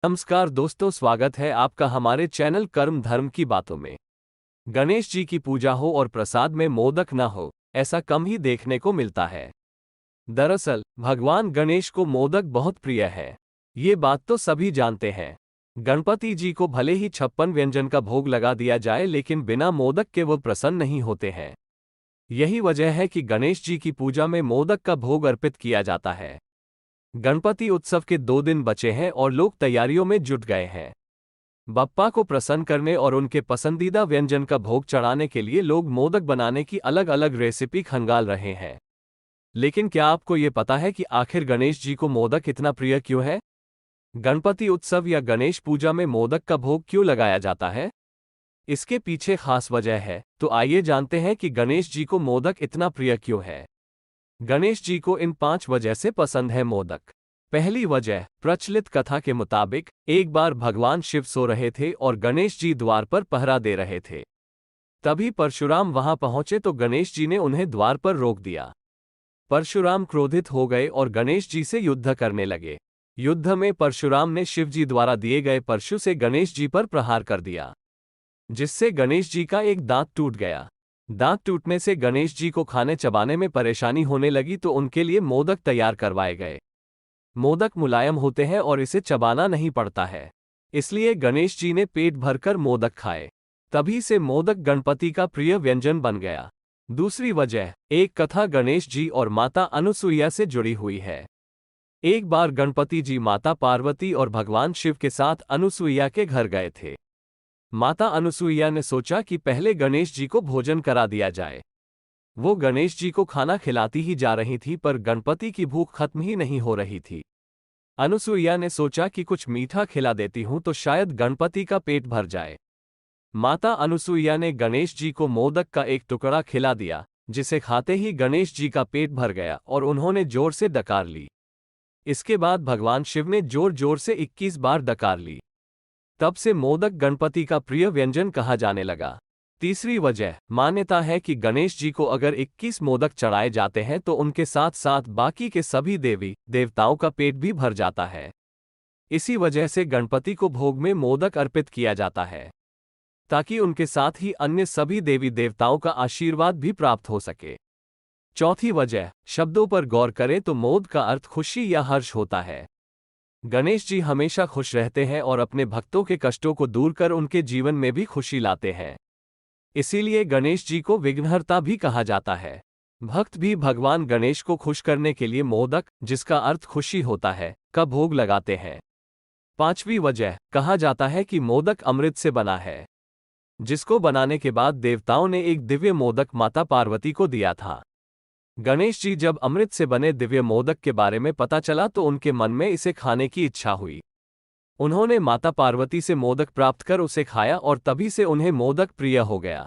नमस्कार दोस्तों, स्वागत है आपका हमारे चैनल कर्म धर्म की बातों में। गणेश जी की पूजा हो और प्रसाद में मोदक न हो, ऐसा कम ही देखने को मिलता है। दरअसल भगवान गणेश को मोदक बहुत प्रिय है। ये बात तो सभी जानते हैं। गणपति जी को भले ही 56 व्यंजन का भोग लगा दिया जाए, लेकिन बिना मोदक के वो प्रसन्न नहीं होते हैं। यही वजह है कि गणेश जी की पूजा में मोदक का भोग अर्पित किया जाता है। गणपति उत्सव के 2 दिन बचे हैं और लोग तैयारियों में जुट गए हैं। बप्पा को प्रसन्न करने और उनके पसंदीदा व्यंजन का भोग चढ़ाने के लिए लोग मोदक बनाने की अलग अलग रेसिपी खंगाल रहे हैं। लेकिन क्या आपको ये पता है कि आखिर गणेश जी को मोदक इतना प्रिय क्यों है? गणपति उत्सव या गणेश पूजा में मोदक का भोग क्यों लगाया जाता है? इसके पीछे खास वजह है, तो आइए जानते हैं कि गणेश जी को मोदक इतना प्रिय क्यों है। गणेश जी को इन 5 वजह से पसंद है मोदक। पहली वजह, प्रचलित कथा के मुताबिक एक बार भगवान शिव सो रहे थे और गणेश जी द्वार पर पहरा दे रहे थे। तभी परशुराम वहां पहुंचे तो गणेश जी ने उन्हें द्वार पर रोक दिया। परशुराम क्रोधित हो गए और गणेश जी से युद्ध करने लगे। युद्ध में परशुराम ने शिव जी द्वारा दिए गए परशु से गणेश जी पर प्रहार कर दिया, जिससे गणेश जी का एक दांत टूट गया। दांत टूटने से गणेश जी को खाने चबाने में परेशानी होने लगी, तो उनके लिए मोदक तैयार करवाए गए। मोदक मुलायम होते हैं और इसे चबाना नहीं पड़ता है, इसलिए गणेश जी ने पेट भरकर मोदक खाए। तभी से मोदक गणपति का प्रिय व्यंजन बन गया। दूसरी वजह, एक कथा गणेश जी और माता अनुसुईया से जुड़ी हुई है। एक बार गणपति जी माता पार्वती और भगवान शिव के साथ अनुसुईया के घर गए थे। माता अनुसुईया ने सोचा कि पहले गणेश जी को भोजन करा दिया जाए। वो गणेश जी को खाना खिलाती ही जा रही थी, पर गणपति की भूख खत्म ही नहीं हो रही थी। अनुसुईया ने सोचा कि कुछ मीठा खिला देती हूं तो शायद गणपति का पेट भर जाए। माता अनुसुईया ने गणेश जी को मोदक का एक टुकड़ा खिला दिया, जिसे खाते ही गणेश जी का पेट भर गया और उन्होंने जोर से डकार ली। इसके बाद भगवान शिव ने जोर जोर से 21 बार डकार ली। तब से मोदक गणपति का प्रिय व्यंजन कहा जाने लगा। तीसरी वजह, मान्यता है कि गणेश जी को अगर 21 मोदक चढ़ाए जाते हैं तो उनके साथ साथ बाकी के सभी देवी देवताओं का पेट भी भर जाता है। इसी वजह से गणपति को भोग में मोदक अर्पित किया जाता है, ताकि उनके साथ ही अन्य सभी देवी देवताओं का आशीर्वाद भी प्राप्त हो सके। चौथी वजह, शब्दों पर गौर करें तो मोद का अर्थ खुशी या हर्ष होता है। गणेश जी हमेशा खुश रहते हैं और अपने भक्तों के कष्टों को दूर कर उनके जीवन में भी खुशी लाते हैं। इसीलिए गणेश जी को विघ्नहर्ता भी कहा जाता है। भक्त भी भगवान गणेश को खुश करने के लिए मोदक, जिसका अर्थ खुशी होता है, का भोग लगाते हैं। पांचवी वजह, कहा जाता है कि मोदक अमृत से बना है, जिसको बनाने के बाद देवताओं ने एक दिव्य मोदक माता पार्वती को दिया था। गणेश जी जब अमृत से बने दिव्य मोदक के बारे में पता चला तो उनके मन में इसे खाने की इच्छा हुई। उन्होंने माता पार्वती से मोदक प्राप्त कर उसे खाया और तभी से उन्हें मोदक प्रिय हो गया।